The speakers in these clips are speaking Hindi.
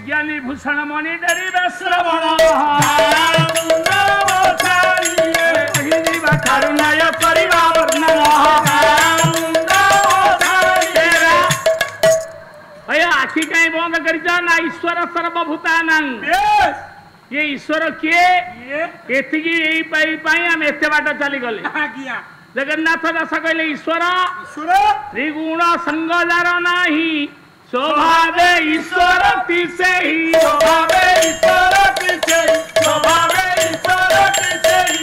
ज्ञानी भूषण मणि डरिबे श्रवण करुणय परिवा वर्णन आखि कहीं बंद कर ना ईश्वर सर्वभूतानां ये ईश्वर किए आम एत बाट चली गले जगन्नाथ दास कहले ईश्वर त्रिगुण संगदार नाही स्वभावे ईश्वर तिसे ही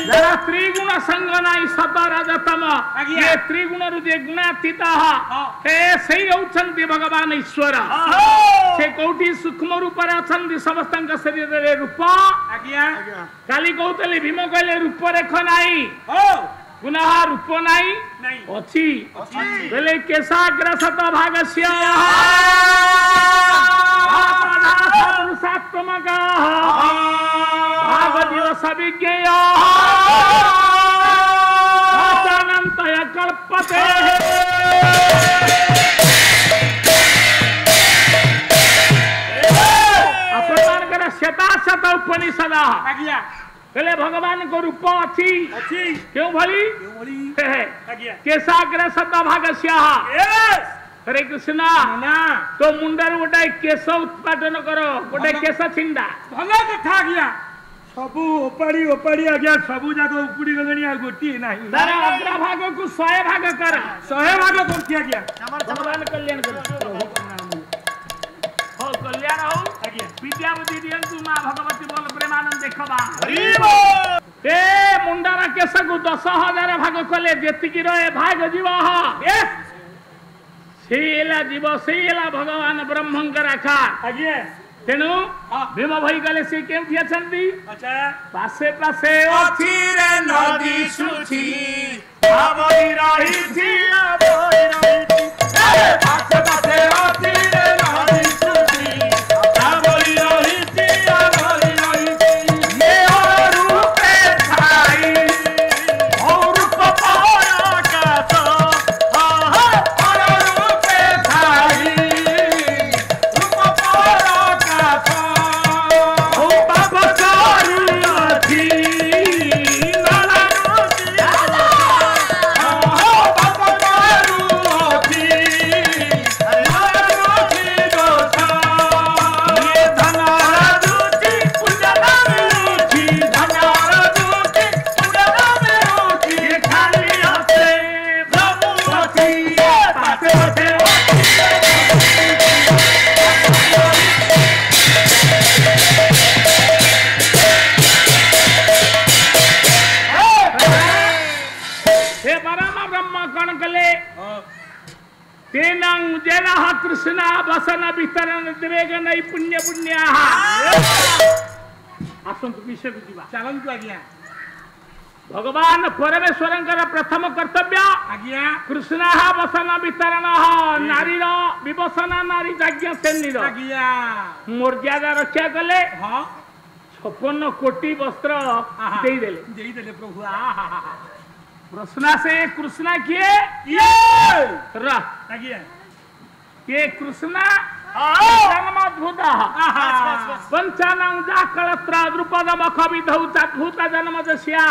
जरा त्रिगुण संग नाही सत रजतम ये त्रिगुण रुजे गुणातीत हे सही होचंती भगवान ईश्वर से कोठी सूक्ष्म रूप रे अछंती समस्तंक शरीर रे रूप काली कहतले भीम कहले रूप रेख नाही पुनः रूप नाही अछि बोले केशाग्र शत भागस्य सात्मक भाग दिवस विज्ञेय अनंतय कल्पते अपरांकर शताशत उपनिषद कहले भगवान को रूप अच्छी क्यों भली केशाग्र शत भागस्य हरे कृष्ण तो मुंडर गोटे केश उत्पादन करो गोटे केश छिंडा भला कथा गया सबू ओपाड़ी ओपाड़ी आज्ञा सबू जाक उपुड़ी गलनी आ गोटी नाही तार अग्र भाग को 100 भाग कर 100 भाग करती आज्ञा भगवान कल्याण कर हो कल्याण हो आज्ञा विद्यावती दियंतु मां भगवती बोल प्रेमानंद देखबा हरि बोल ए मुंडारा केश को 10,000 भाग कले जेति की रहे भाग जीव सेला जीव सेला भगवान ब्रह्मंकर आखा आज्ञा तेनु भीम भाई गले से केमथि अछंती अच्छा पासे पासे अछि रे नदी सुछि आवई रही थी पासे पासे अछि रे नदी सुछि आवई रही थी ये रूपे छाई और रूप पाया का तो रूपे छाई कृष्ण वसन वितरण द्वेग नहीं पुण्य पुण्य आसंतु विषय को जीवा चलंतु आज्ञा भगवान परमेश्वर प्रथम कर्तव्य आज्ञा कृष्ण वसन वितरण नारी विवसन नारी जाज्ञ सेनी आज्ञा मर्यादा रक्षा कले 56 कोटी वस्त्र दे देले प्रभु प्रश्न से कृष्ण किए आज्ञा ये कृष्ण जन्मद्भुत पंचानंग जाकलत्र द्रुपद मख विधौ भूत जन्म दस्या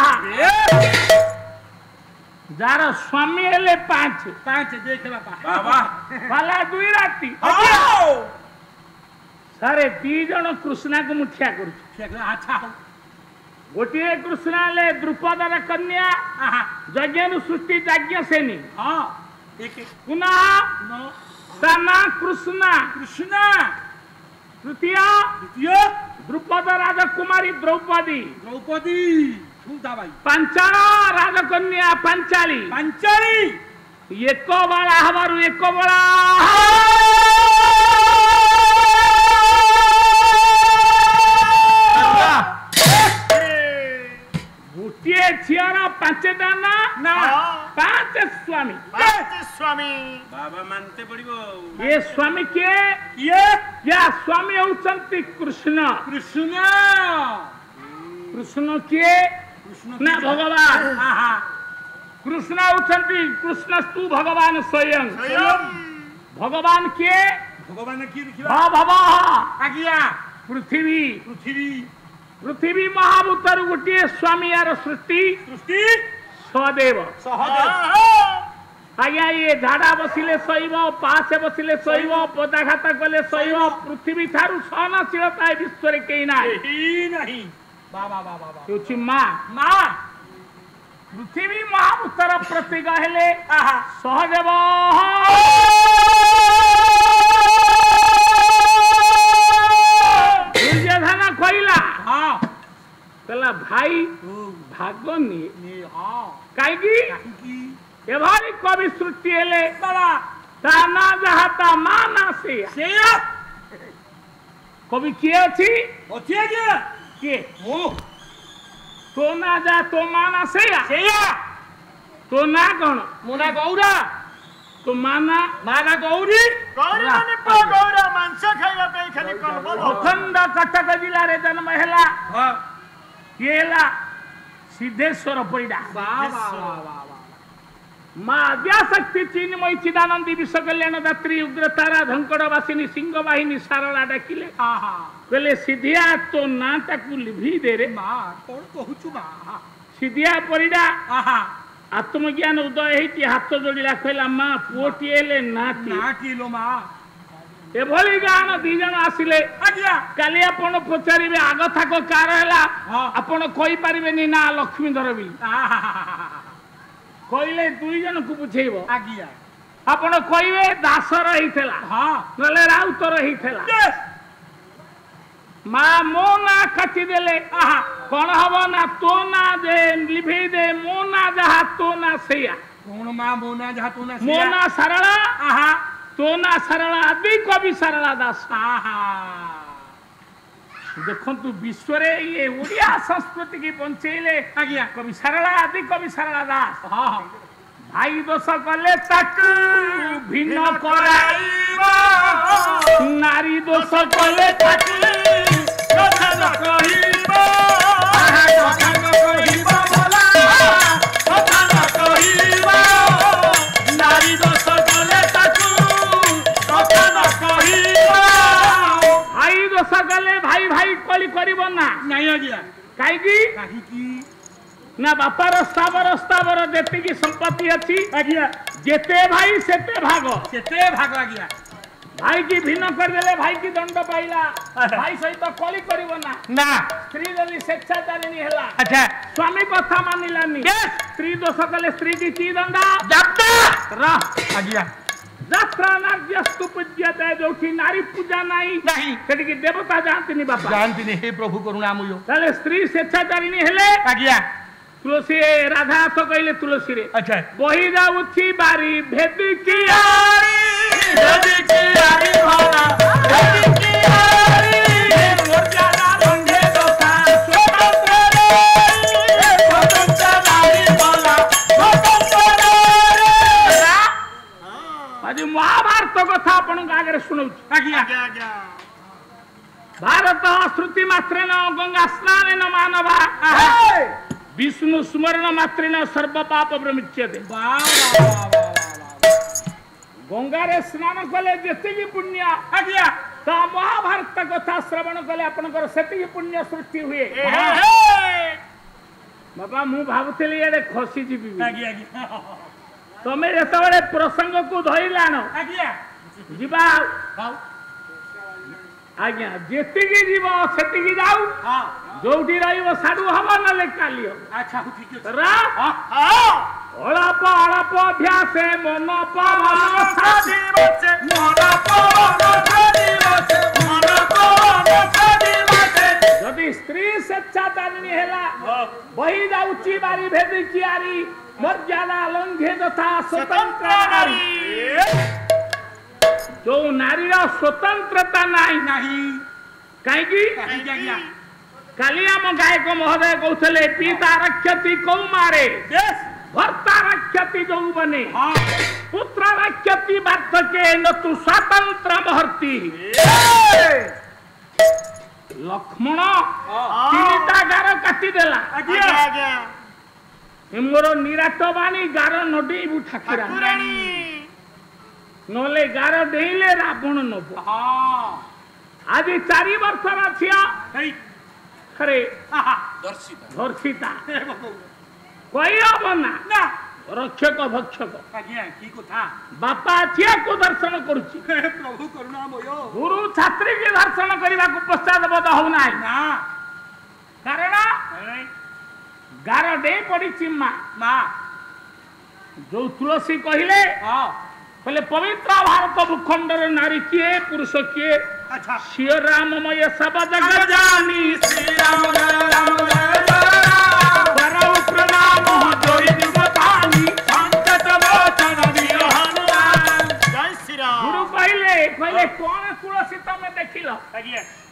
जार स्वामी हेले 5 देख बाबा भला 2 राती सारे 2 जन कृष्ण को मुठिया कर अच्छा गोटे कृष्ण ले द्रुपद कन्या यज्ञ सृष्टि यज्ञ सेनी पुनः सना कृष्ण तृतीय द्रुपद राजकुमारी द्रौपदी पंचाल राजकन्या पंचाली एक बड़ा हमारू एक बड़ा गोटे झीर 5 दाना ना 5 स्वामी बाबा मानते पड़िबो ये स्वामी के या स्वामी होचंती कृष्ण के ना भगवान कृष्ण होचंती कृष्णस्तु भगवान स्वयं भगवान के भगवान की हाँ बाबा आज्ञा पृथ्वी पृथ्वी पृथ्वी महाभूतर गोटे स्वामी यार सृष्टि सृष्टि सहदेव आज्ञा ये झाड़ा बसिले सैब पासे बसिले सैब पदाघात कले सैब पृथ्वी ठारू सहनशीलता विश्व रे केही नाही बाबा बाबा होछि मां मां पृथ्वी महाभूतर प्रतीक हेले सहदेव दुर्योधन कहला हाँ कहला भाई भागनी कहीं एभारी कवि सृष्टि हेले ताना जहाता माना से कवि किए अछि के तो ना जा तो माना से तो ना कौन मोना गौरा तो माना माना गौरी गौरी माने पा गौरा मांस खाइबा पे खाली कलबल अखंड कटक जिला रे जन्म हेला हां केला सिद्धेश्वर परिडा माँ आद्याशक्ति चिन्मयी चिदानंदी विश्व कल्याण दात्री उग्र तारा धंकड़ वासिनी सिंह वाहिनी सारला डाकिले कहले सिधिया तो ना ताकू लिभि दे रे मां कोन कहूछु मां सिधिया परिडा आत्मज्ञान उदय हेती हाथ जोड़िला कहला माँ पुओटी एले नाती लो मां एभली गान दी जण आसिले आज्ञा काली आपण पचारिबे आग थाको कार हैला आपण कहि परिबेनी ना लक्ष्मीधर बिल कहले दुई जन को बुझेइबो आज्ञा आपण कहिबे दासर हिथला हां नले राउतर हिथला माँ मो ना काटी देले कौन हब ना तो ना दे लिभे दे मो ना जहा तो ना सेया कौन मां मोना जहा तो ना मो ना सरला तो ना सरला आदि कवि सरला दास देखंतु विश्व रे ये ओडिया संस्कृति की बंचेले आज्ञा कवि सरला आदि कवि सरला दास हां भाई दोष कले ताकू भिन्न कराइबा नारी दोष कले ताकू कथा न कहिबा कथा न कहिबा बोला कथा न कहिबा नारी दोष कले ताकू कथा न कहिबा भाई दोष कले भाई भाई कली करिबो ना नहीं आज्ञा काई की ना बापार स्थावर जेती की संपत्ति अच्छी आज्ञा जेते भाई सेते भाग आज्ञा भाई की भिन्न कर देले भाई की दंड पाइला भाई सहित कली करिवो ना स्त्री जदी स्वेच्छाचारिणी हेला अच्छा स्वामी कथा मानिलानी स्त्री दोष कले स्त्री की ची दंडा जाता आज्ञा यात्रा नार्यस्तु पूज्यते जोठी नारी पूजा नहीं सेठी की देवता जानती बापा जानती नहीं हे प्रभु करुणामय ताले स्त्री स्वेच्छाचारिणी हेले आज्ञा तुलसी राधा तो कहले तुलसी रे अच्छा बही जाउछि बारी भेदी की भला भेदी की मोर जाना रंगे दोता स्वतंत्र नारी भला स्वतंत्र आज महाभारत कथा अपन आगे सुनौ आज्ञा आज्ञा भारत श्रुति मात्रेन गंगा स्नानेन मानवा विष्णु स्मरण मात्रेन सर्व पाप प्रमुच्यते गंगा रे स्नान कले जेतिकी पुण्य आज्ञा ता महाभारत कथा श्रवण कले आपनकर सेतिकी पुण्य सृष्टि हुए बाबा मु भाबुतली एडे खसी जीबी आज्ञा तमे जेतबेले प्रसंग को धइलानो आज्ञा जीवा आज्ञा जेतिकी जीव सेतिकी जाऊ हां जोठी रहिबो साडू हबो नले काली अच्छा ठीक है रा अळप अभ्यास मन पवन सादिवसे मन पवन सादिवसे मन पवन सादिवसे जदि स्त्री स्वेच्छाचारिणी हेला बही जाउची बारी भेदी कियारी मर्यादा लंघे तथा स्वतंत्र नारी जो नारी स्वतंत्रता नहीं कहीं आज्ञा काली आम गायक महोदय कहते पिता रक्षति कौमारे भर्ता रक्षति यौवने पुत्र रक्षति वार्धक्ये न तु स्वतंत्र महर्ति लक्ष्मण तीनटा गार काटी देला मोर निराट बाणी गार नडी ठाकुराणी नले गार डेले रावण नब आज 4 वर्षर झिया खरे धर्षिता कही हम ना रक्षक भक्षक बापा झिया को दर्शन करुची प्रभु करुणामय गुरु छात्री के दर्शन करने को पश्चात बोध होना कारण गार डे पड़ी माँ जो तुलसी कहले कहले पवित्र भारत भूखंडर नारी किए पुरुष किए श्री राममय सब जगत जानी श्री राम प्रणाम जोई जुगतानी संकट मोचन दियो हनुमान जय श्री राम गुरु कहले कौन तुलसी तमे देखिलो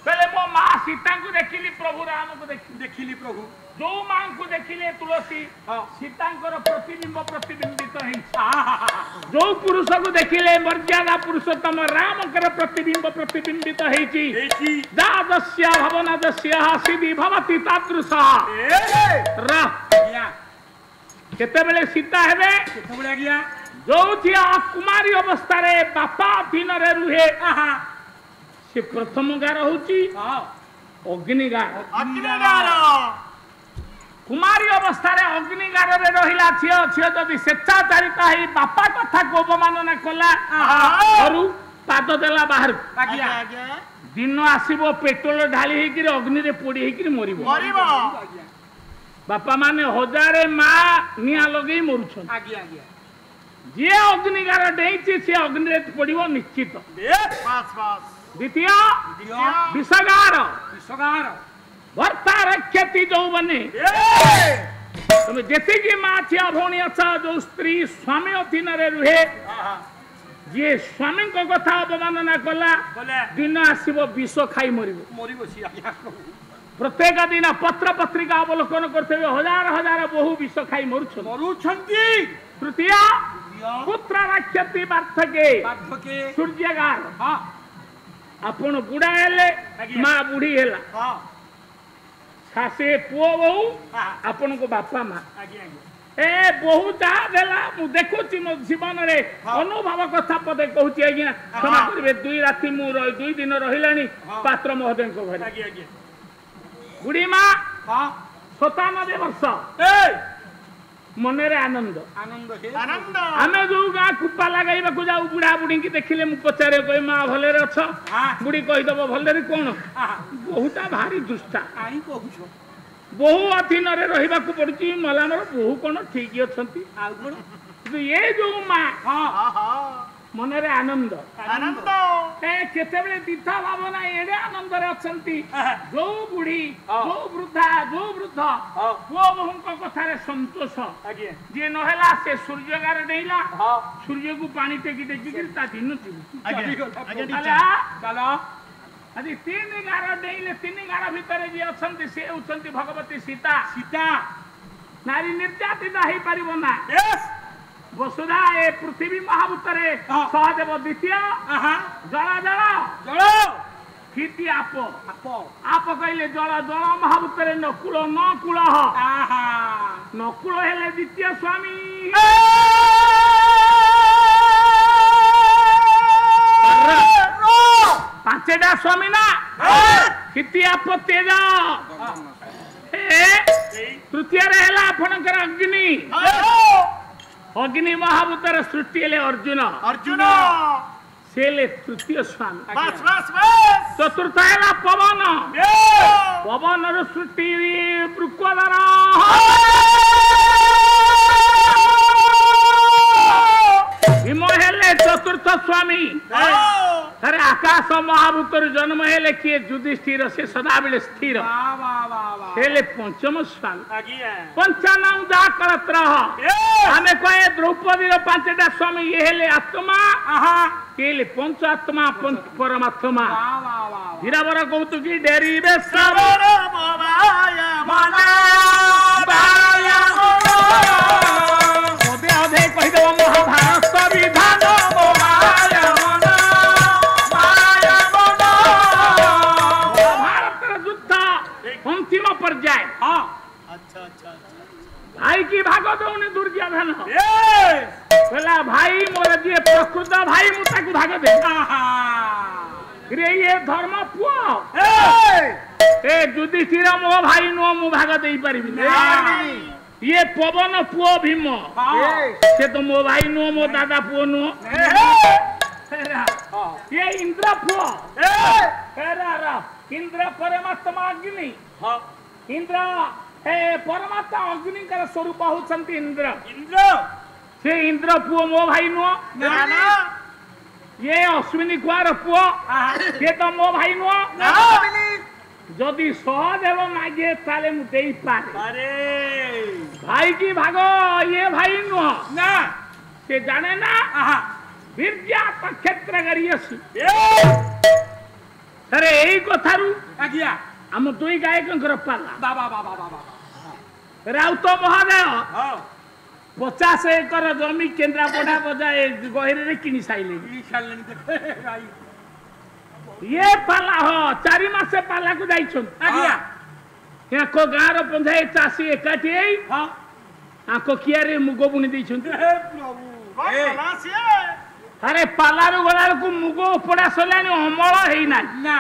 कहले मो मां सीता को देखिली प्रभु राम को देखिली प्रभु जो मां को देखिले तुलसी सीतांकर प्रतिबिंब प्रतिबिंबित है जो पुरुष को देखिले मर्यादा पुरुषोत्तम रामकर प्रतिबिंब प्रतिबिंबित है दादस्य भवनदस्य सिद्धि भवति तादृश केते बेले सीता हेबे केते बेले गया जो थिया कुमारी अवस्था रे बापा अधीन रे रुहे से प्रथम गार होची अग्निगार कुमारी अवस्था रे अग्निगार रे रहिला छियो छियो जदि स्वेच्छाचारिता ही बापा कथा को अपमानना कला घरु पाद देला बाहर दिन आसीबो पेट्रोल ढाली हे कि अग्नि रे पोड़ी हे कि मरिबो बापा माने हजारे मां निया लगई मरुछन जे अग्निगार डेइछि से अग्नि रे पड़िबो निश्चित द्वितीय विषगार भर्ता रक्षति जो बने तुम जेती की माँ छिया भौणी अच्छा जो स्त्री स्वामी अधीन रे रुहे जे स्वामी को कथा अपमानना कला दिन आसीबो विष खाई मरिबो प्रत्येक दिन पत्र पत्रिका अवलोकन करते हजार हजार बहु विष खाई मरुछंती तृतीय पुत्र रक्षति वार्धके सूर्यगार आपण बुढ़ा हेले माँ बुढ़ी हेला सासे पुओ बहु आपण को बापा माँ ए बहु जहाँ देला मु देखुची मो जीवन रे अनुभव कथा पदे कहूची आज्ञा क्षमा करिवे 2 राति मु 2 दिन रहिलानी पात्र महोदय को घरे बुढ़ी माँ 97 वर्ष मने रे आनंद आनंद आमे जो गा कुप्पा लगाइबा को जाऊ बुढ़ा बुढ़ी की देखिले मु पचारे कोई मां भले रे अछ बुढ़ी कहि दबो भले रे कोन बहुता भारी दुष्टा आई कहूछो बहु अधीन रे रहिबा को पड़ची मला मोर बहु कोन ठीक अछंती आ कोन ये जो मां मने रे आनंद आनंद ए केते बेले दिथा भावना एडे आनंद रे अछंती जो बुढ़ी जो वृद्धा जो वृद्ध वो बहुंक कथा रे संतोष जे नहेला से सूर्यगार देइला सूर्य को पानी टेकी टेकी कर ता दिन चलो अजी 3 गार देइले 3 गार भीतर जे अछंती से उछंती भगवती सीता सीता नारी निर्यातिता हे परिबो ना वसुधा ए पृथ्वी महाभूतरे सहदेव द्वितीय जल जल जल किति आप आप कहले जल जल महाभूतरे नकुल नकुल नकुल हेले द्वितीय स्वामी पांचटा स्वामी ना किति आप तेज तृतीय रहेला आपणकर अग्नि अग्नि महाभूतर सृष्टि हेले अर्जुन अर्जुन सेले तृतीय स्वामी बस बस बस चतुर्थ हेला पवन पवन र सृष्टि वृकोदर भीम हेले चतुर्थ स्वामी अरे आकाश महाभूतर जन्म हेले किए युधिष्ठिर से सदा बेले स्थिर हेले पंचम स्वामी पंचानाम जा करत रह हमें कहे द्रौपदी रो 5टा स्वामी ये हेले आत्मा केले पंच आत्मा पंच परमात्मा धीरावर कहतु की डेरी बे श्रवण मोबाया मना बाया मोदे अधे कहि देबो महाभारत विधान मोबाया अंतिम पर्याय अच्छा अच्छा भाई की भागो दौनी दुर्योधन कहला भाई मोर जे प्रकृत भाई मु ताकू भाग दे रे ये धर्म पुओ ए युधिष्ठिर मो भाई नो मु भाग दे परिबि ये पवन पुओ भीम से तो मो भाई नो मो दादा पुओ नो ये इंद्र पुओ इंद्र परमात्मा अग्नि इंद्र परमात्मा अग्नि स्वरूप होती इंद्र से इंद्र पुओ मो भाई नुह ये अश्विनी कुआर पुओ ये तो मो भाई नुह जदि सहदेव मागे ताले मु देई पारे भाई की भागो ये भाई नुह ना से जाने ना विद्यात क्षेत्र करियसी अरे एई कथारु आज्ञा हम दुई गायकंकर पाला बाबा बाबा बाबा राउत महादेव 50 एकर जमी केन्द्रापड़ा बजाय गहिरे किनी साइले ये पाला हो 4 मास पाला को जाइछन आज्ञा या को गार पंचायत चासी एकाठी हां आको कियारे मुगो बुनी दैछन अरे पालारू गला को मुगो पड़ा सलानी अमल हेई ना ना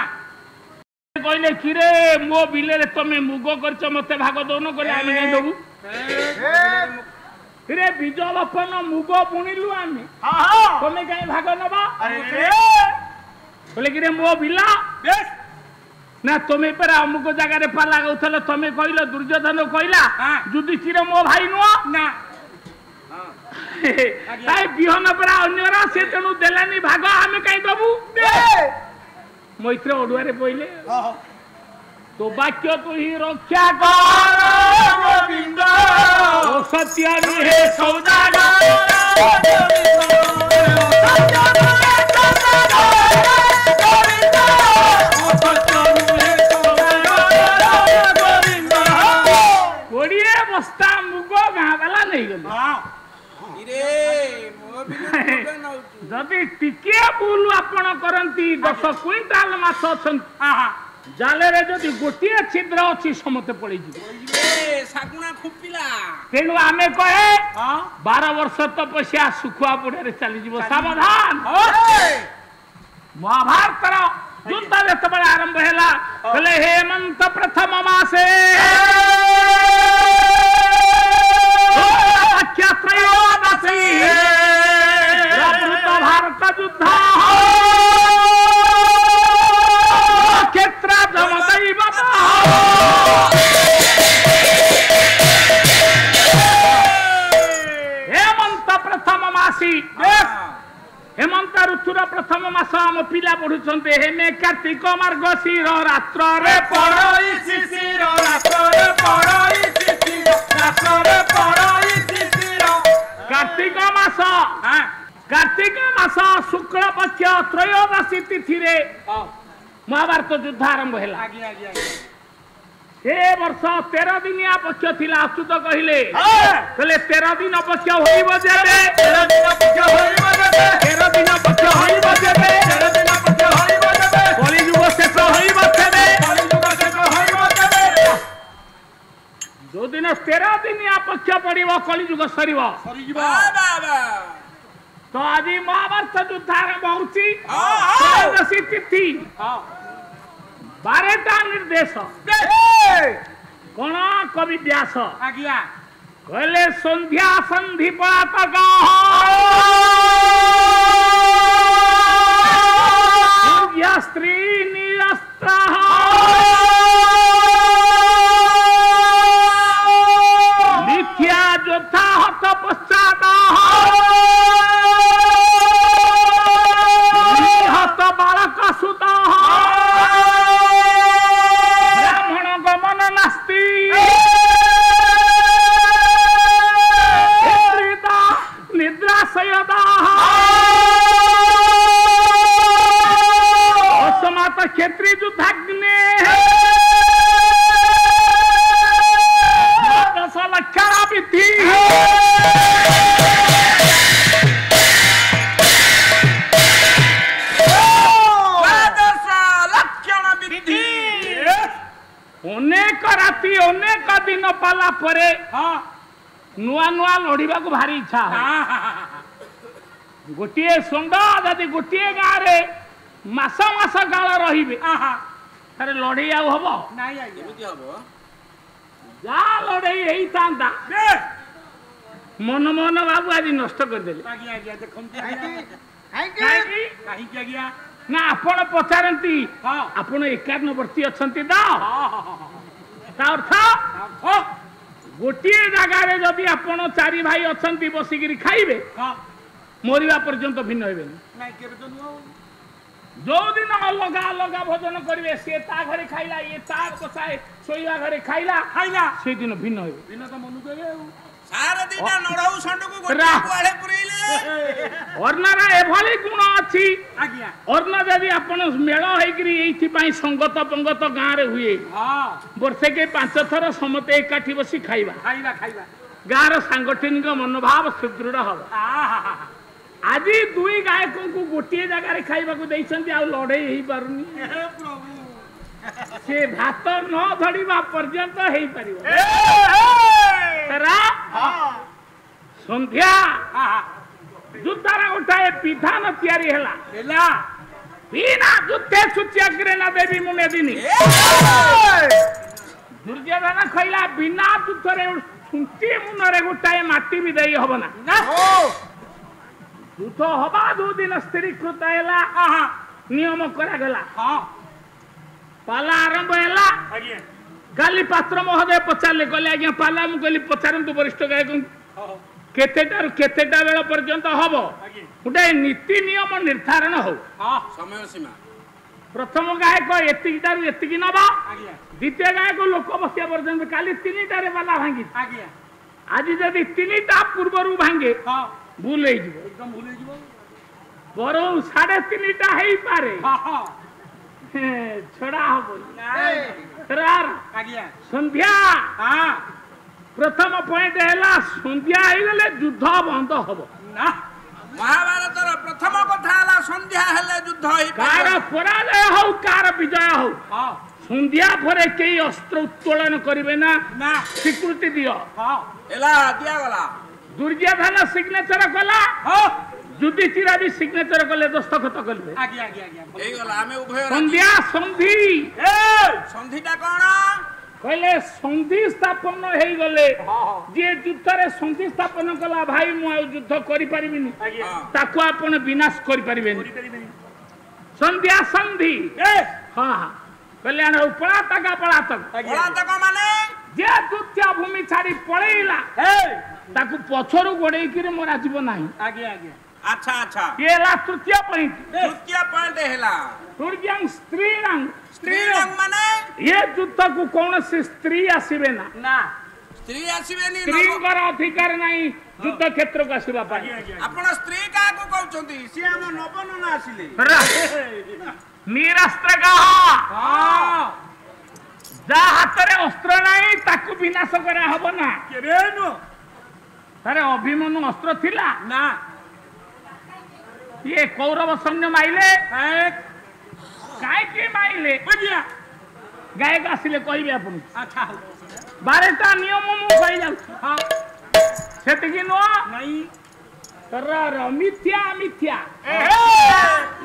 कहले किरे मो बिले रे तमे मुगो करछ मते भाग दोनो करे आमे नै दबु किरे बीज बपन मुगो बुनिलु आमे हां तमे काई भाग नबा अरे कहले किरे मो बिला बेस ना तमे पर मुगो जगह रे पाला गउथल तमे कहिलो दुर्योधन कहिला युधिष्ठिर मो भाई नुआ ना आई बिहन परा अन्यरा से तनु देलानी भाग आमे काई दबु मैत्र ओडुआरे पहिले तो वाक्य तू ही रक्षा कर गोविंद ओ सत्य हे सौदागर कोड़िए बस्ता मुगो गाँ वाला नहीं गले जदि टिके बुलु आपण करंती 10 क्विंटाल माछ अछन जाले रे जदि गोटिए छिद्र अछि समते पड़ी जिवे सागुना खुपिला तेनु आमे कहे 12 वर्ष तपस्या सुखुआ पड़े रे चली जिवो सावधान महाभारत रा युद्ध जेतबे आरंभ हैला कहले हेमंत प्रथम मासे त्रयोदशी भारत युद्ध क्षेत्र हेमंत प्रथम मासी हेमंत ऋतुर प्रथम मास आम पिला पढ़ुंट हेमे कार्तिक मार्गशीर रात्र रे पड़ई शिशिर रात्र रे पड़ई शिशिर रात्र रे पड़ई शिशिर कार्तिक मास शुक्ल पक्ष त्रयोदशी तिथि रे महाभारत युद्ध आरंभ है वर्ष 13 दिनिया पक्ष थिला अच्युत कहले 13 दिन पक्ष होइब जेबे 13 दिन पक्ष होइब जेबे 13 दिन पक्ष होइब जेबे 13 दिन पक्ष होइब जेबे कलियुग शेष होइब जेबे कलियुग शेष होइब जेबे जो दिन 13 दिनिया पक्ष पड़िबो कलियुग सरिबो बाबा तो आज महाभारत युद्ध आरंभ होउची त्रयोदशी तिथि 12टा निर्देश कौन कवि व्यास आज्ञा कहले संध्या संधि पलातक स्त्री निरस्त्र मिथ्या योद्धा हत पश्चात हत बालक सुत क्षेत्रीय युद्धाग्नि 10 लक्षण विधि अनेक राति अनेक दिन पाला परे नुआ नुआ लड़िबा को भारी इच्छा गोटे षंड जदि गोटे गाँव रे मास मास काल रही तारे लड़े आउ हम जा लड़े होता मन मोहन बाबू आज नष्ट करदे ना आपण पचारती आपण 51 वर्षी अच्छा अर्थ गोटे जगार जदि आपण 4 भाई अच्छा बसिक खाइबे मरवा पर्यंत भिन्न हे जो दिन अलग अलग भोजन करेंगे सी ता घरे खाइला ये ता कसाए शोवा घरे खाइला खाइला से दिन भिन्न हे भिन्न तो मनु कहे सारा दिना नड़ाऊ संड को गोटे आड़े पुरैले अर्नारा एभली गुण अछि आज्ञा अर्ना जदि आपण मेळ हेकरी एथि पई संगत पंगत गां रे हुए हां वर्षे के 5 थर समते एकाठी बसी खाइबा खाइबा खाइबा गां रो सांगठनिक मनोभाव सुदृढ़ हो आज दुई गायकों को गोटे जगह खाइबा को देइछन्ती आ लड़े ही पारुनी से भात न धड़ीबा पर्यंत हेई परिबो तेरा संध्या जुद्धारा उठाए विधान तैयारी हैला बिना जुद्धे सुच्याग्रे ना देवी मुने दिनी दुर्योधन खइला बिना जुद्धरे सुंती मुनरे गोटाए माटी भी देई हबना युद्ध हवा 2 दिन स्थिरीकृत हैला नियम करा गला पाला आरंभ हैला गाली पात्र महोदय पचारले कहले आज्ञा पाला मु कहली पचारंतु वरिष्ठ गायक केतेटा बेल पर्यंत हबो गोटे नीति नियम निर्धारण हो समय सीमा प्रथम गायक एतिकिटारु एतिकी नबा द्वितीय गायक लोक बसिया पर्यंत काली 3टारे बाला भांगी आज जदि 3टा पूर्वरु भांगे भूल एकदम भूल बर 3.5टा हेई पारे छड़ा हो संध्या प्रथम पॉइंट हैला संध्या हेले युद्ध बंद हबो ना महाभारत रो प्रथम कथा हैला संध्या हेले युद्ध होई कार पराजय हो कार विजय हो संध्या परे केई अस्त्र उत्तोलन करिवे ना ना स्वीकृति दियो हां एला दिया गला दुर्योधन सिग्नेचर कला हां युधिष्ठिर भी सिग्नेचर कले दस्तखत कले आगे आगे आगे एई गला हमें उभय संध्या संधि संधिटा कोन कहले संधि स्थापन हेई गले जे युद्ध रे संधि स्थापन कला भाई मु युद्ध करि परिबिनी ताको आपण विनाश करि परिबेनी संध्या संधि हां हां कल्याण पलातक माने जे दुत्या भूमि छाड़ी पळेइला ताकू पछरु गोडेई कि मरा जीव नाही आगे आगे अच्छा अच्छा येला तृतीय पॉइंट हेला तुर्ग्यांग स्त्रीरंग माने ये युद्ध को कौन से स्त्री आसीबे ना ना स्त्री आसीबेनी स्त्रीकर अधिकार नाही युद्ध क्षेत्र को आसीबा पाई आपण स्त्री का को कहउचंती सी हम नबन ना आसीले निरस्त्र का हां जा हाथ रे अस्त्र नाही ताकू विनाश करा हबो ना केबे नो अरे अभिमन्यु अस्त्र थिला ना ये कौरव सैन्य माइले काय के माइले बुझिया गायक आसिले कहबे आपन अच्छा 12टा नियम मु कहि जाउ हां सेति नो नहीं तर मिथ्या मिथ्या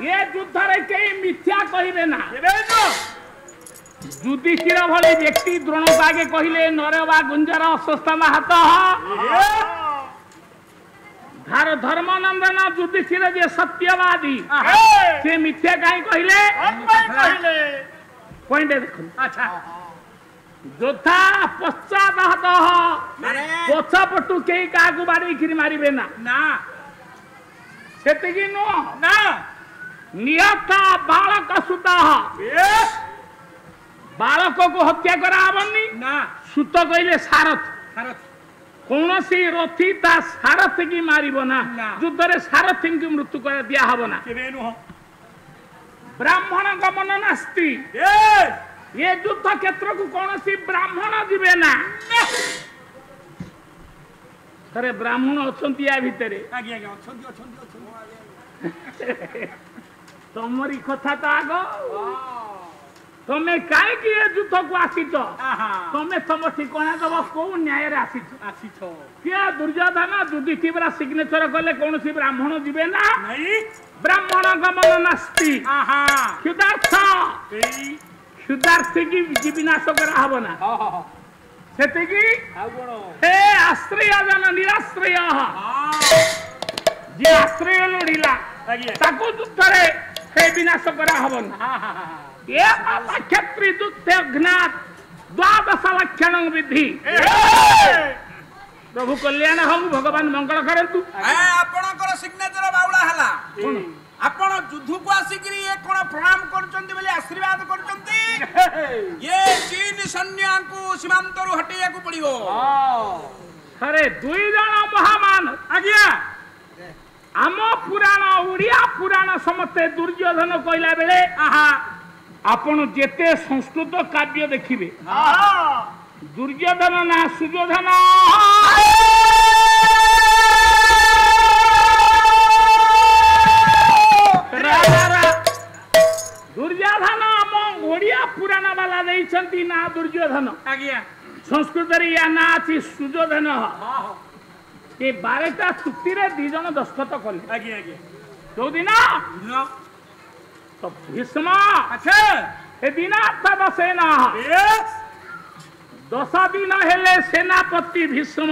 ये युद्ध रे के मिथ्या कहिबे ना युधिष्ठिर भली व्यक्ति द्रोण आगे कहिले नरवा गुंजर अस्वस्थ हाथ धार धर्मानंदन युधिष्ठिर जे सत्यवादी से मिथ्या काई कहिले पॉइंट देखो अच्छा जोथा पश्चात हाथ पछपटु के कागु बाड़ी किरी मारिबे ना ना सेतिकी नो ना नियता बालक सुता बालक को हत्या करा हबनी ना सुत कहले सारथ कौन सी रथी ता सारथी की मारिबो ना युद्ध रे सारथी की मृत्यु कर दिया हबो ना ब्राह्मण गमन नास्ति ये युद्ध क्षेत्र को कौन सी ब्राह्मण दिबे ना अरे ब्राह्मण अछंती या भितरे आगे आगे अछंती तमरी कथा तो आगो तुम्हें कहीं युद्ध को आसीच तुम्हें तुम ठिकाना दब कौ न्याय किए दुर्योधन युधिष्ठिर पूरा सिग्नेचर कले कौन ब्राह्मण जीवे ना ब्राह्मण गमन नास्ति क्षुदार्थ क्षुदार्थी की विनाश कराहब ना से आश्रय जन निराश्रय जी आश्रय लोड़िला युद्धरे से विनाश कराहब ना क्षत्रि दुत्ते ज्ञात 12 लक्षण विधि प्रभु कल्याण हो भगवान मंगल करंतु आपणकर सिग्नेचर बाउला हला आपण युद्ध को आसिकरी ये कोन प्रणाम करचंती बोली आशीर्वाद करचंती ये चीन सैन्य को सीमांत रु हटिया को पड़िबो अरे दुई जण महामान आज्ञा आम पुराण ओडिया पुराण समते दुर्योधन कहला बेले आपण जेते संस्कृत काव्य देखिबे दुर्योधन ना सुयोधन दुर्योधन आम ओडिया पुराण वाला देइछंती ना दुर्योधन आज्ञा संस्कृत रे या ना अछि सुयोधन ये 12टा चुक्ति रे 2 जण दस्तखत कले आज्ञा आज्ञा तो दिन तो भीष्म अच्छा ए दिनार्थ सेना 10 दिन हेले सेनापति भीष्म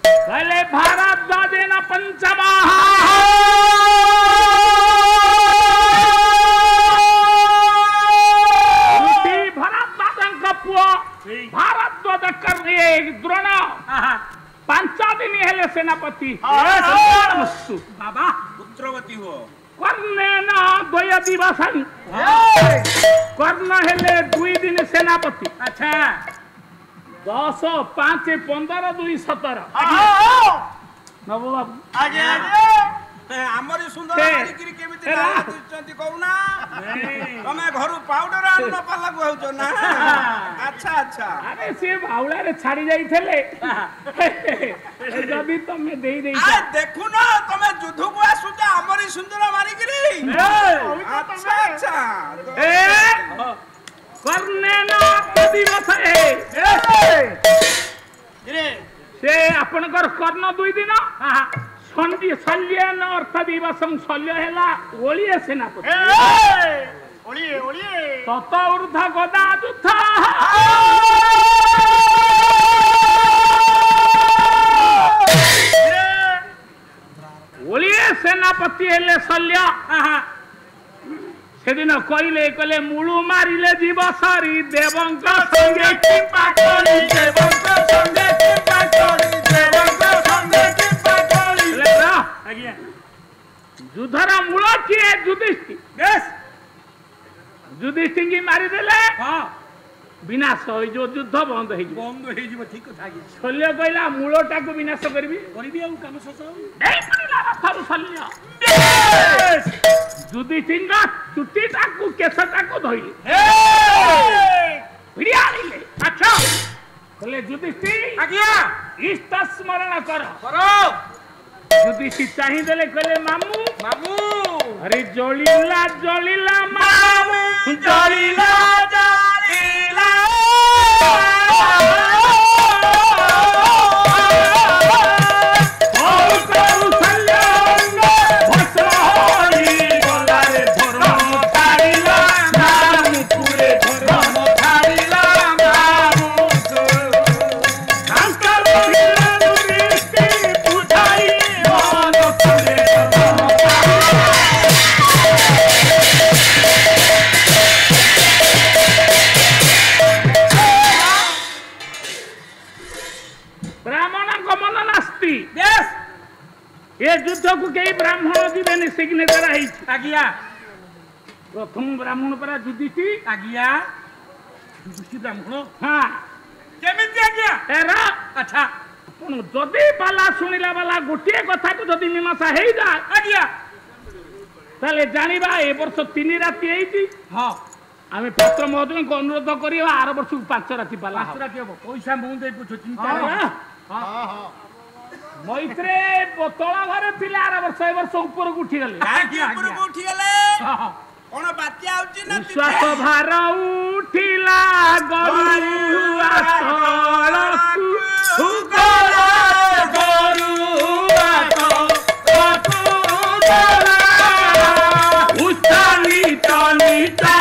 कहले भारद्वाजेन पंचमा भारद्वाज करने द्रोण 5 दिन हेले सेनापति बाबा पुत्रवती हो कर्णेन 2 दिवस कर्ण हेले 2 दिन सेनापति अच्छा 10 5 15 2 17 नबो बाबू आगे हमरी सुंदर मारिकरी केमिति दिचंती कहूना तमे घरु पाउडर आन न पाला कहउछ ना अच्छा अच्छा अरे से बाउला रे छाड़ी जाई थेले जदी तमे देई देई आ देखु न तमे युद्ध को आसुछ हमरी सुंदर मारिकरी अच्छा अच्छा ए कर्णेन दिवस से आपनकर कर्ण 2 दिन संधि शल्यन अर्थ दिवस शल्य हेला ओलिए सेनापति ओलिए ओलिए तत ऊर्ध गदा युद्ध ओलिए सेनापति हेले शल्य सेदिन कहले कले मुळु मारिले जीव सरी देवंक संगे कृपा करी देवंक संगे कृपा करी देवंक संगे कृपा करी आज्ञा युद्धर मूल किए युधिष्ठिर यस युधिष्ठिर की मारी देले हां विनाश होई जो युद्ध बंद हो जीव ठीक कथा आज्ञा शल्य कहला मूलटा को विनाश करबी आ काम सस नहीं पड़िला रास्ता शल्य युधिष्ठिर चुटीटा को केसटा को धइले भिड़िया ले अच्छा कहले युधिष्ठिर आज्ञा इष्ट स्मरण करो युधिष्ठिर चाहि देले कहले मामू मामू अरे जलिला जलिला मामू जलिला जलिला ये युद्ध को कई ब्राह्मण जीवे सिग्नेचर आज्ञा प्रथम ब्राह्मण पर युधिष्ठिर आज्ञा युधिष्ठिर ब्राह्मण हाँ केमिति आज्ञा एरा अच्छा पण जदी बाला सुनिला बाला गोटे कथा को जदी मीमांसा हेई जा आज्ञा ताले जानिबा ए वर्ष 3 राति हेई हां आमे पात्र महोदय को अनुरोध करियो आर वर्ष 5 राति बाला 5 राति हो पैसा मु दे पुछु चिंता हां हां मैत्रे बोतला घरे पिला आर वर्ष ऊपर को उठी गले ऊपर को उठी गले कौन बात्या होची ना श्वास भार उठिला गरुआ तळकु सुगला गरुआ तळकु उचानी तानी ता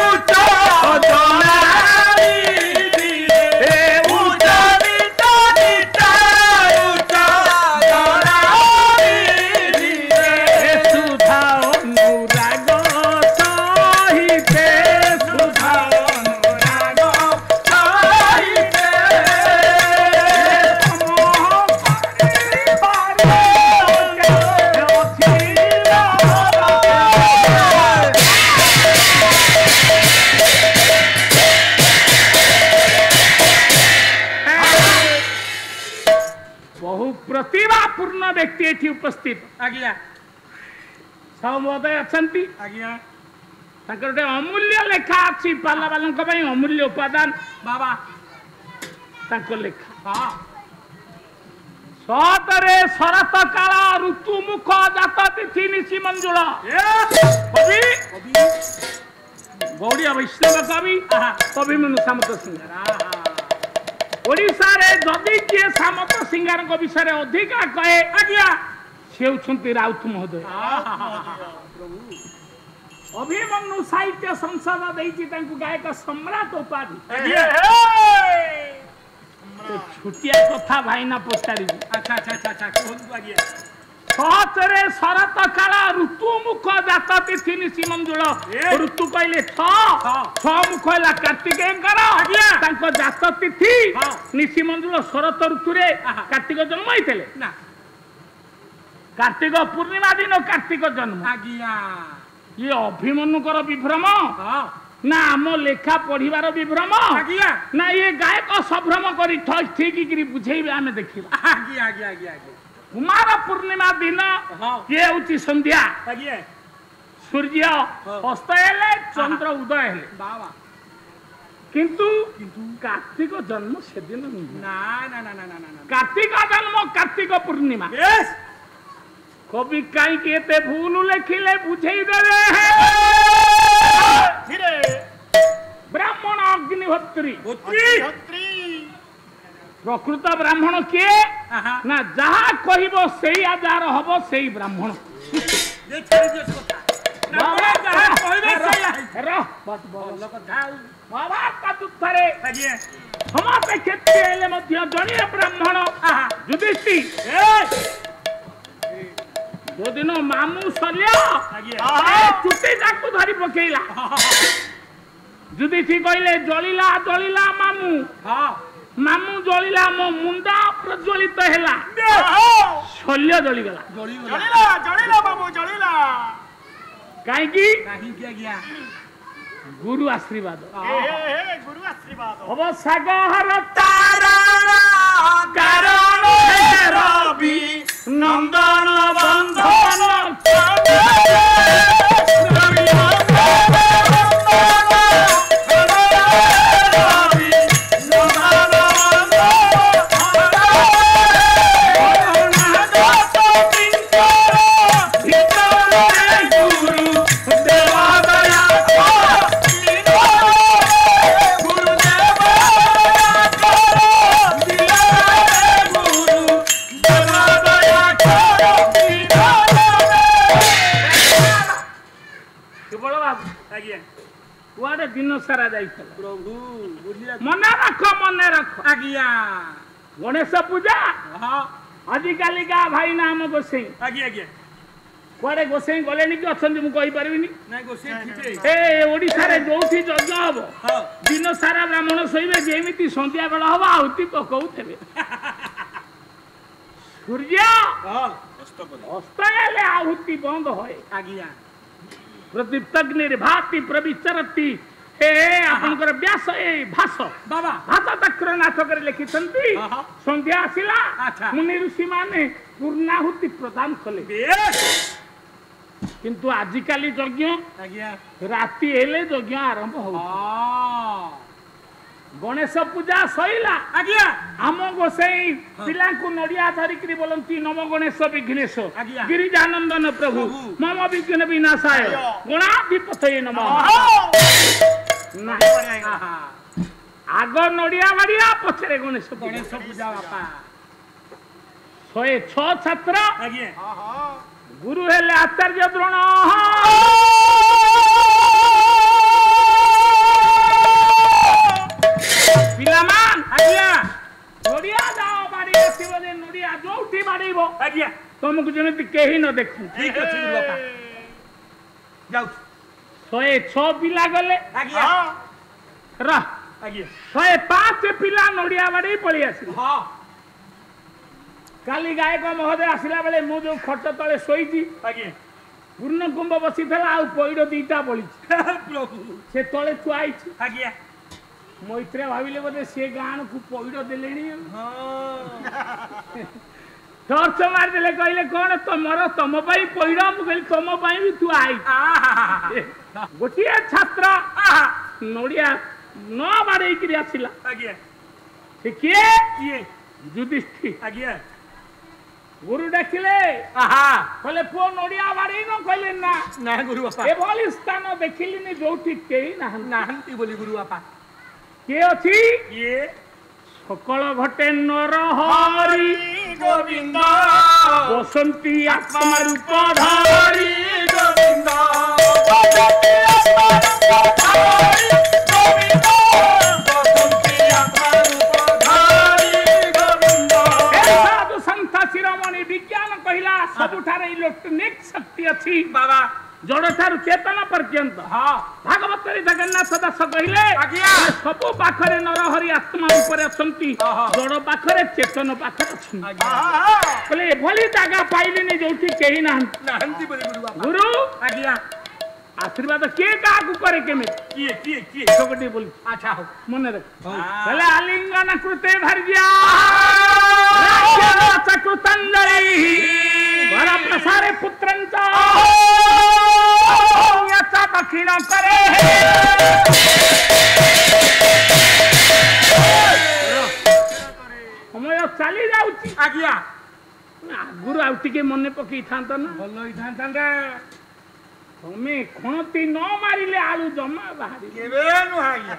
उचा जलारी रे उचानी तानी ता उचा जलारी रे सुधा अनुराग सहिते सुधा अनुराग सहिते बहु प्रतिभापूर्ण व्यक्ति एठी उपस्थित आज्ञा सब महोदय अछंती आज्ञा ताकर गोटे अमूल्य लेखा अछि पाला बालनक पई अमूल्य उपादान बाबा ताको लेखा हां सतरे शरत काल ऋतु मुख जात तिथि निशि मंजुळ कवि गौड़िया वैष्णव कवि कवि मनु सामत सिंह ओडिशा रे जदि किए सामत सिंगार विषय अधिका कहे आज्ञा से होउछंती राउत महोदय अभिमन्यु साहित्य संसद देइछि तांकु गायक सम्राट उपाधि तो छुटिया कथा भाईना पचारि अच्छा अच्छा अच्छा कहू आज्ञा सहचरे शरत काल ऋतु मुख जात तिथि निशि मंजुळ ऋतु कहले छ मुख होला कार्तिकेयकर तांको जात तिथि निशि मंजुळ शरत ऋतु रे कार्तिक जन्म होइतले ना कार्तिक पूर्णिमा दिन कार्तिक जन्म आज्ञा ये अभिमन्युकर विभ्रम ना आम लेखा पढ़िबार विभ्रम आज्ञा ना ये गायक सभ्रम करी ठीक करी बुझेइबे आमे देखिबा आज्ञा आज्ञा आज्ञा कुमार पूर्णिमा दिन ये होची संध्या आज्ञा सूर्य अस्त हेले चंद्र उदय हेले बाबा किंतु कार्तिक जन्म से दिन ना ना ना ना ना ना कार्तिक जन्म कार्तिक पूर्णिमा यस कवि कहीं केते भूल लिखिले बुझेई देवे धीरे ब्राह्मण अग्निहोत्री होत्री प्रकृत ब्राह्मण किए ना जहा कहबो सेही आजार हबो सेही ब्राह्मण जे छाड़ी दियो कथा ब्राह्मण जहा कहबे सेही रह बात बोल कथा महाभारत युद्धरे आज्ञा समाज क्षेत्र हेले मध्य जणीय ब्राह्मण युधिष्ठिर दो दिन मामू सलिया चुटी जाकू धरी पकेला युधिष्ठिर कहले जलिला जलिला मामू मामू जलिला मो मुंडा प्रज्वलित हेला शल्य जली गला जलिला बाबू जलिला काहे की आज्ञा गुरु आशीर्वाद गुरु आशीर्वाद अब सागर तारा कारण रवि नंदन बंधन कुआडे दिन सारा जाइछल प्रभु मने रख आज्ञा गणेश पूजा आजिकाली का भाई नाम गोसाई आज्ञा आज्ञा कुआडे गोसाई गलेनी कि अछंती मु कहि परबिनी नाही गोसे थिबे ए ओडिसा रे जोठी यज्ञ हबो दिन सारा ब्राह्मण सइबे जेमिति संध्या बेला हबो आहुति पकौथेबे सूर्य अस्त हेले आहुति बंद होय आज्ञा प्रदीप्तग्नि भाति प्रविचरति ए आपनकर व्यास ए भाष बाबा भाषा तक्र नाटक रे लिखिसंती संध्या आसिला मुनि ऋषि माने पूर्णाहुति प्रदान कले किंतु आजिकाली यज्ञ आज्ञा राति हेले यज्ञ आरंभ हो गणेश पूजा सईला आज्ञा आम गोसाई पिला नड़िया धरिकी बोलती नम गणेश विघ्नेश आज्ञा। गिरिजानंदन प्रभु मम विघ्न विनाशाय गणाधिपतये नमः आग नड़िया बाड़िया पछरे गणेश गणेश पूजा बापा 106 छात्र आज्ञा गुरु हेले आचार्य द्रोण पिलामान आज्ञा नड़िया जाओ बाड़ी आसीबो जे नड़िया जोठी बाड़ीबो आज्ञा तुमको जेमिति केही न देखू ठीक अछि गुरु बापा जाऊ 106 पिला गले आज्ञा रह आज्ञा 105 पिला नड़िया बाड़ी पळी आसी हां काली गायक महोदय आसिला बेले मु जो खट तले सोईची आज्ञा पूर्ण कुंभ बसीथला आ पइड दीटा पड़ी प्रभु से तले थुआइची आज्ञा मैत्रे भाविले बोधे से गान को पइड देलेनी हां टर्च मार देले कहले कोन तमर तम पई पइड मु कहली तम पई भी तू आई गोटिए छात्र नड़िया न बाड़े कि आसिला आज्ञा से के ये युधिष्ठिर आज्ञा गुरु डाकिले कहले पुओ नड़िया बाड़ी न कहले ना ना गुरु बापा एभली स्थान देखिलिनी जोठी केही नाहंती बोली गुरु बापा के अछि ये सकल घटे नर हरि गोविंद बसंती आत्मा रूप धारी गोविंद साधु संत शिरोमणि विज्ञान कहला सबुठारे इलेक्ट्रॉनिक शक्ति अछि बाबा जड़ ठारू चेतन पर्यंत हाँ भागवत जगन्नाथ दास कहले आज्ञा। सबु पाखरे नरहरि आत्मा ऊपर अछंती जड़ पाखरे चेतन पाखरे अछंती कहले एभली जागा पाइलेनी जोठी केही नाहंती नाहंती बोली गुरु बापा गुरु आज्ञा आशीर्वाद के काकू करे केमे किए छोकटी बोली अच्छा हो मन रख कहले आलिंगन कृते भर्या चकृतंजलि वर प्रसारे पुत्रंच यथा दक्षिण करे समय चली जाउची आज्ञा आगुरु आउ टिके मने पकई थांत ना भलो इथांता तमे खणती न मारिले आलू जमा बाहरी केबे नु आज्ञा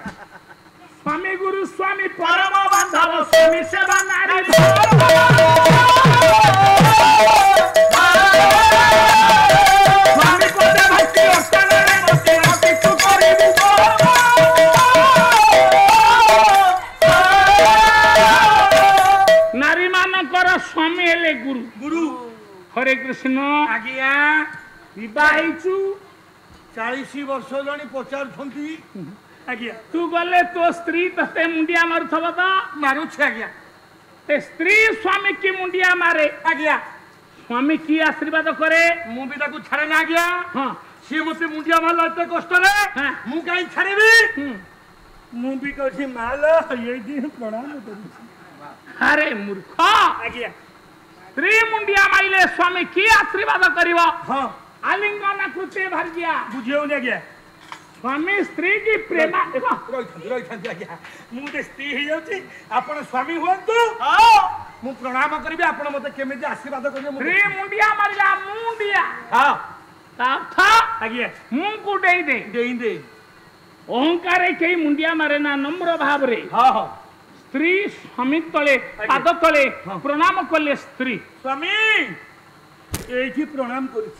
स्वामी गुरु स्वामी परम बांधव स्वामी सेवा नारी स्वामी पदे भक्ति अष्टानारे मते अति सुकरिबु नारी मानकर स्वामी हेले गुरु गुरु हरे कृष्ण आज्ञा विवाहिचु 40 वर्ष जणी पचारछंती आज्ञा तू गले तो स्त्री तते मुंडिया मारुथब तो मारू छे आज्ञा ते स्त्री स्वामी की मुंडिया मारे आज्ञा स्वामी की आशीर्वाद करे मु भी ताकू छाड़े ना आज्ञा हाँ सी मते मुंडिया मारला एते कष्ट रे हाँ। मु काई छाड़ेबी हम्म। मु भी कहछि माल ये दिन प्रणाम करू अरे मूर्ख आज्ञा स्त्री मुंडिया माइले स्वामी की आशीर्वाद करिवो हां आलिंगन कृते भर्जिया बुझियो ने आज्ञा स्वामी स्त्री की प्रेमा देखो रही आज्ञा मु ते स्त्री हे जाउची आपण स्वामी हुअन्तु मु प्रणाम करबी आपण मते केमे आशीर्वाद करियो स्त्री मुंडिया मारिला मुंडिया हां था आज्ञा मुंकु देई दे दे अहंकार के मुंडिया मारे ना नम्र भाव रे हां हां स्त्री स्वामी तले पाद तले हाँ। प्रणाम कले स्त्री स्वामी एठी प्रणाम करू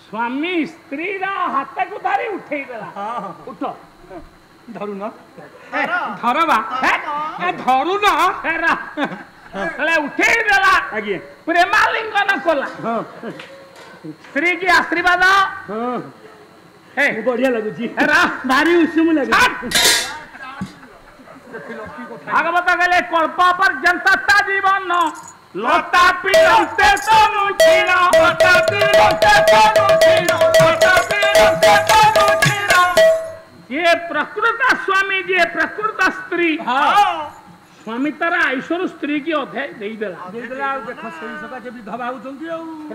स्वामी स्त्री रा हाथ को धरी उठेई देला हां हां उठ धरू ना धरबा ए धरु ना हेरा ले उठेई देला आज्ञा प्रेमालिंगन कला हां स्त्री की आशीर्वाद हां हे बढ़िया लागुची हेरा भारी उषुम लागु भागवत गले कल्प पर्यंत जीवन लता पीड़ते तनु क्षीण लता पीड़ते तनु क्षीण लता पीड़ते तनु क्षीण ये प्रकृत स्वामी जे प्रकृत स्त्री हां स्वामी तारा ऐश्वर स्त्री की अध्याय देई देला देला देखो सही सका जे विधवा होचंती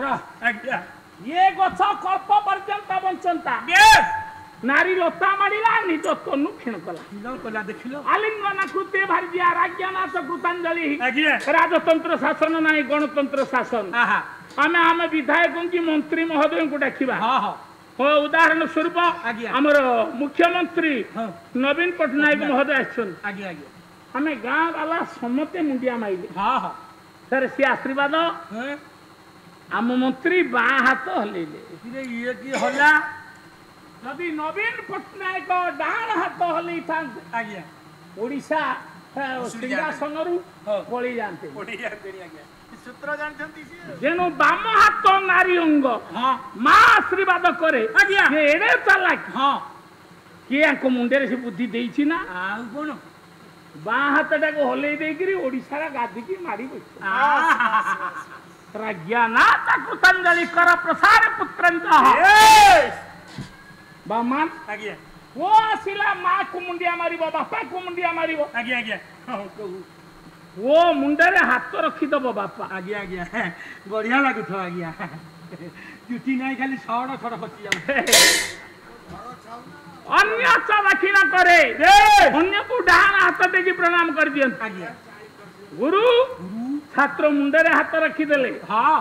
रह आज्ञा ये गछ कल्प पर्यंत बंचंता यस नारी लता मारिला निज तनु क्षीण कला कला देखिल आलिंगन कृत्य भार्या राज्ञनाथ कृतांजलि आज्ञा राजतंत्र शासन नाही गणतंत्र शासन आहा आमे आमे विधायक की मंत्री महोदय को डाकिबा हां हां हो उदाहरण स्वरूप आज्ञा हमर मुख्यमंत्री हां नवीन पटनायक महोदय आछन आज्ञा आज्ञा हमें गांव वाला समते मुंडिया माइले हां हां सर सी आशीर्वाद हैं आम मंत्री बा हाथ हलेले इरे ये की होला यदि नवीन पटनायक डाण हाथ हलै था आज्ञा ओडिशा सिंहासनरू हाँ। पळी जानते ओडिया देनी आज्ञा सूत्र जानछंती से जेनु बाम हाथ नारी अंग हां मां आशीर्वाद करे आज्ञा जे एडे चालाक हां किए आंको मुंडे से बुद्धि देइछि ना आ कोन बा हाथटा को हलै देकरी ओडिसा रा गादी की मारी बछ प्रज्ञानाथ कृतांजलि कर प्रसार पुत्रंत बामान आज्ञा वो आसिला मां को मुंडिया मारिबो बापा को मुंडिया मारिबो आज्ञा आज्ञा हां कहू वो मुंडरे हाथ रखी दबो बापा आज्ञा आज्ञा बढ़िया लागुथ आज्ञा जुटी नाही खाली सड़ सड़ खची जाऊ अन्य चालाखी ना करे अन्य को डाहाण हाथ देकी प्रणाम कर दियन आज्ञा गुरु छात्र मुंडरे हाथ रखी देले हां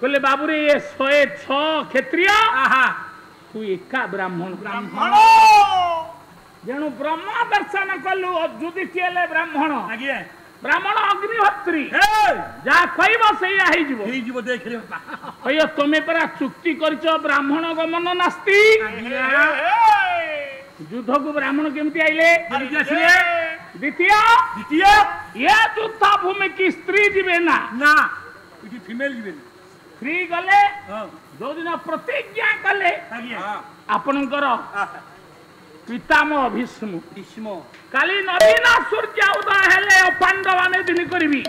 कहले बाबू रे ये 106 क्षत्रिय आहा तू एका ब्राह्मण ब्राह्मण जेणु ब्रह्म दर्शन कलु जुदी केले ब्राह्मण आज्ञा ब्राह्मण अग्निहोत्री हे जा कहबो सेया हेइ जिवो हेइ जीव देख रे अयो तुमे परा चुक्ति करछो ब्राह्मण गमन नास्ति आज्ञा युद्ध को ब्राह्मण केमती आइले केमती आसिले द्वितीय द्वितीय ये युद्ध भूमि की स्त्री जीवे ना ना इति फीमेल जीवे स्त्री गले हां जो दिन प्रतिज्ञा कले आज्ञा आपणकर पितामह भीष्म भीष्म काली नवीन सूर्य उदय हेले पांडव ने दिन करबी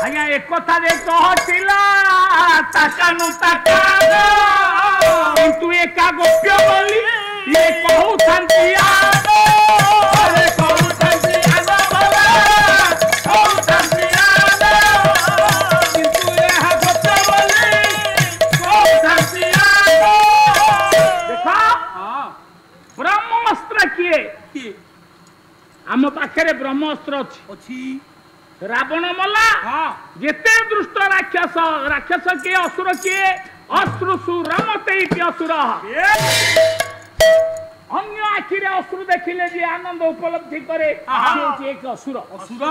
आज्ञा एक कथा दे कहतिला ताकानु ताकानो किंतु एका गोप्य बोली ये कहू थांतिया अरे कहू थांतिया बाबा कहू थांतिया किंतु एहा गोप्य बोली कहू थांतिया देखा हां ब्रह्मास्त्र किए की आम पाखरे ब्रह्मास्त्र अछि अछि रावण मला हां जेते दुष्ट राक्षस राक्षस के असुर के अश्रुसु रमते इति असुर अन्य आखिरे असुर देखिले जे आनंद उपलब्धि करे से एक असुर असुर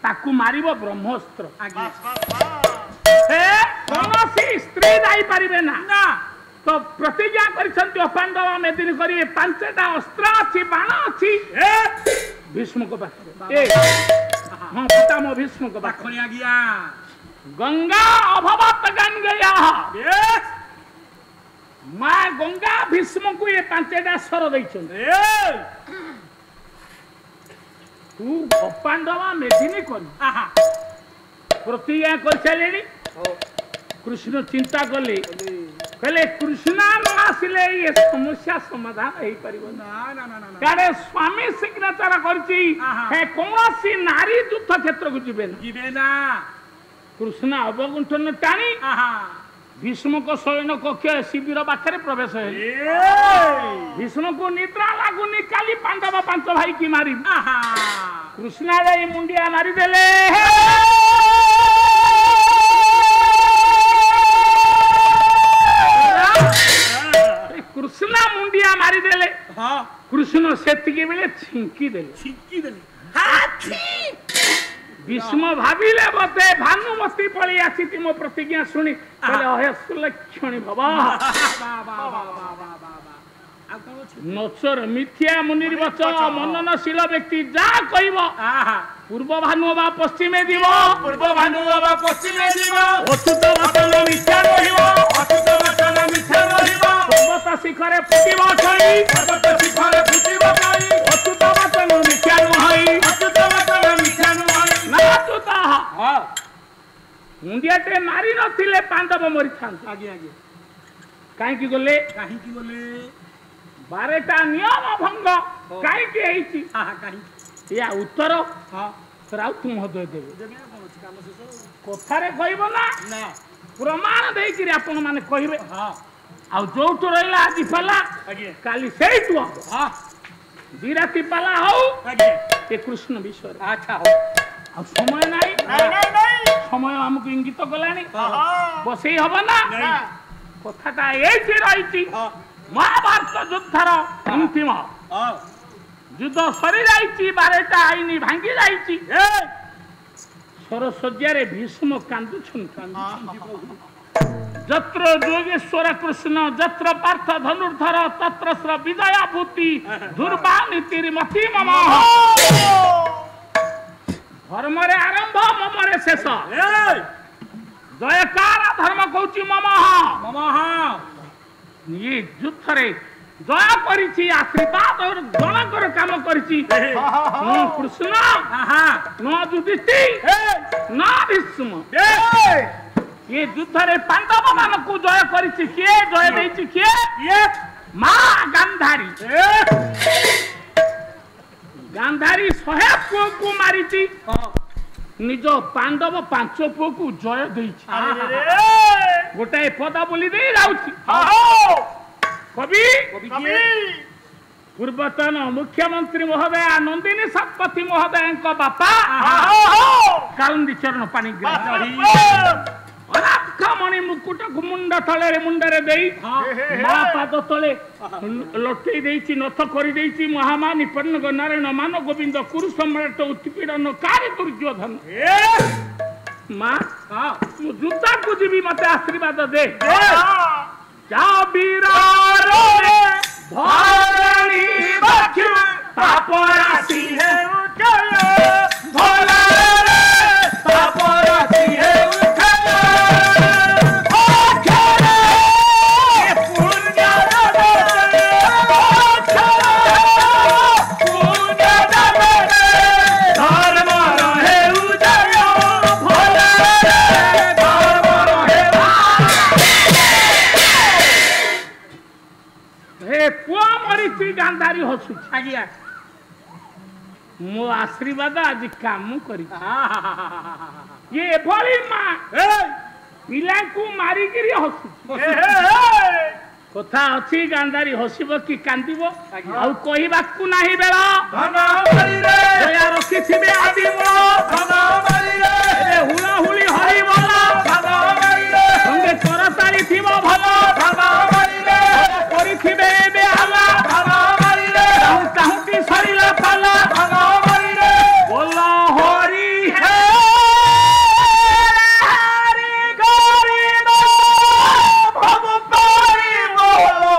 ताकू मारिबो ब्रह्मास्त्र आज्ञा हे कौनसी स्त्री जाई परिबे ना ना तो प्रतिज्ञा करिसंति पांडव मेदिन करी पांचटा अस्त्र अछि बाण अछि ए भीष्म को पाखरे ए हां पितामह भीष्म को पाखरे पाखणी आज्ञा गंगा अभवत गंगया यस मां गंगा भीष्म को ये पांचटा स्वर दैछन ए तू पांडवा मेदिनी करी आहा प्रतिज्ञा कर चलेनी कृष्ण चिंता कले कहले कृष्ण न आसिले ये समस्या समाधान हेई परिबो ना ना ना ना कारे स्वामी सिग्नेचर करची हे कोनोसी नारी युद्ध क्षेत्र को जिबे ना जीवे ना कृष्ण अवगुंठन टाणी आहा भीष्म को शयन कक्ष शिविर पाखरे प्रवेश है ए भीष्म को निद्रा लागुनी काली पांडव पांच भाई की मारी आहा कृष्ण रे मुंडिया मारी देले कृष्ण मुंडिया मारी देले हां कृष्ण सेतिके बेले छिंकी देले छिकी देली भीष्म भाविले बते भानुमती पळी आसीति मो प्रतिज्ञा सुनी कहले अहे सुलक्षणी बाबा बा बा बा बा बा बा आ कोन छि नचर मिथ्या मुनिर्वच मननशील व्यक्ति जा कहब आहा पूर्व भानु बा पश्चिमे दिव पूर्व भानु बाबा पश्चिमे जीव अच्युत वचन मिथ्या रहिब अतुत वचन मिथ्या रहिब पर्वत शिखरे फुटिब छई पर्वत शिखरे फुटिब काई अच्युत वचन मिथ्या नहई अतुत वचन मिथ्या नहई ना अच्युत हां मुंडियाटे मारी नथिले पांडव मरि थांत आगे आगे काहे की गले काहे की बोले 12टा नियम भंग काहे की हेची आहा काहे या उत्तर हां राउत महोदय देबे देबे कोन छि काम शेष कथारे कहब ना ना प्रमाण देइकिरी आपण माने कहिबे हां ଆଉ ଯୋଉଠୁ ରହିଲା ଆଜି ପାଲା ଆଜ୍ଞା କାଲି ସେଇଠୁ ହବ ହଁ ଦି ରାତି ପାଲା ହଉ ଆଜ୍ଞା ଏ କୃଷ୍ଣ ବିଷୟରେ ଆଚ୍ଛା ହଉ ଆଉ ସମୟ ନାହିଁ ନାଇଁ ସମୟ ଆମକୁ ଇଙ୍ଗିତ କଲାଣି ହଁ ବସେଇ ହବ ନା ନାଇଁ କଥାଟା ଏଇଠି ରହିଛି ହଁ ମହାଭାରତ ଯୁଦ୍ଧର ଅନ୍ତିମ ହଁ ଯୁଦ୍ଧ ସରି ଯାଇଛି 12ଟା ଆଇନି ଭାଙ୍ଗି ଯାଇଛି ସରଶଯ୍ୟାରେ ଭୀଷ୍ମ କାନ୍ଦୁଛନ୍ତି ଯତ୍ର ଯୋଗେଶ୍ୱର କୃଷ୍ଣ ଯତ୍ର ପାର୍ଥ ଧନୁର୍ଧର ତତ୍ର ଶ୍ର ବିଜୟା ଭୂତି ଦୁର୍ବା ନୀତିର୍ମତି ମମ ଧର୍ମରେ ଆରମ୍ଭ ମମରେ ଶେଷ ଜୟକାର ଧର୍ମ କହୁଛି ମମ ଇଏ ଯୁଦ୍ଧରେ ଦୟା କରିଛି ଆଶୀର୍ବାଦ ଜଣଙ୍କର କାମ କରିଛି କୃଷ୍ଣ ନ ଯୁଧିଷ୍ଠିର ନ ଭୀଷ୍ମ ये युद्धरे पांडव मानक जय करिछि किए जय देछि किए ये मां गांधारी गांधारी 100 पुओ को मारिछि निज पांडव 5 पुओ को जय देछि गोटे पद बोली दे जाउछि कवि पूर्वतन मुख्यमंत्री महोदय नंदिनी शतपथी महोदय बापा कालंदी चरण पानी मणि मुकुट मुंड तले मुंडरे दे मां पाद तले लटई देछि नथ करि देछि महामानी पन्नग नारायण मान गोविंद कुरु सम्राट उत्पीड़न कारी दुर्योधन मां मु जुद्धा को जीवी मते आशीर्वाद दे जा वीरारो धरणी बख्यु पापरासी है उठल भोला रे पापरासी है गांधारी हसु आज्ञा मो आशीर्वाद आज काम करी ये भली मां पिला को मारी गिरी हसु कथा अछि गांधारी हसिबो कि कांदिबो आ कहिबा को नाही बेला धना मारी रे दया रखी थिबे आदि बोलो धना मारी रे ए हुला हुली हरि बोला धना मारी रे संगे करताली थिबो भलो धना मारी रे करि थिबे बे आला धना मारी रे ताहुटी सरिला पाला धना मारी रे बोला हरि हे हरि गरीब भव पारी बोलो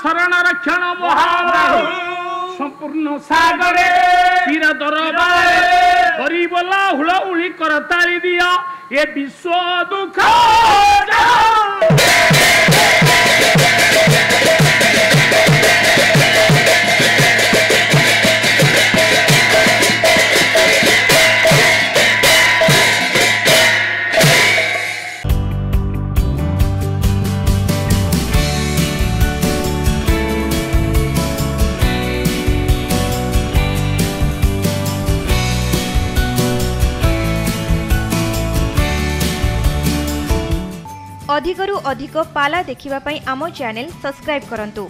शरण रक्षण महाबाहु संपूर्ण सागरे तीर दरबारे हरि बोला हुलहुली करताली दिया ये विश्व दुख अधिकरु अधिक पाला देखिबा पई आमो चैनल सब्सक्राइब करंतु।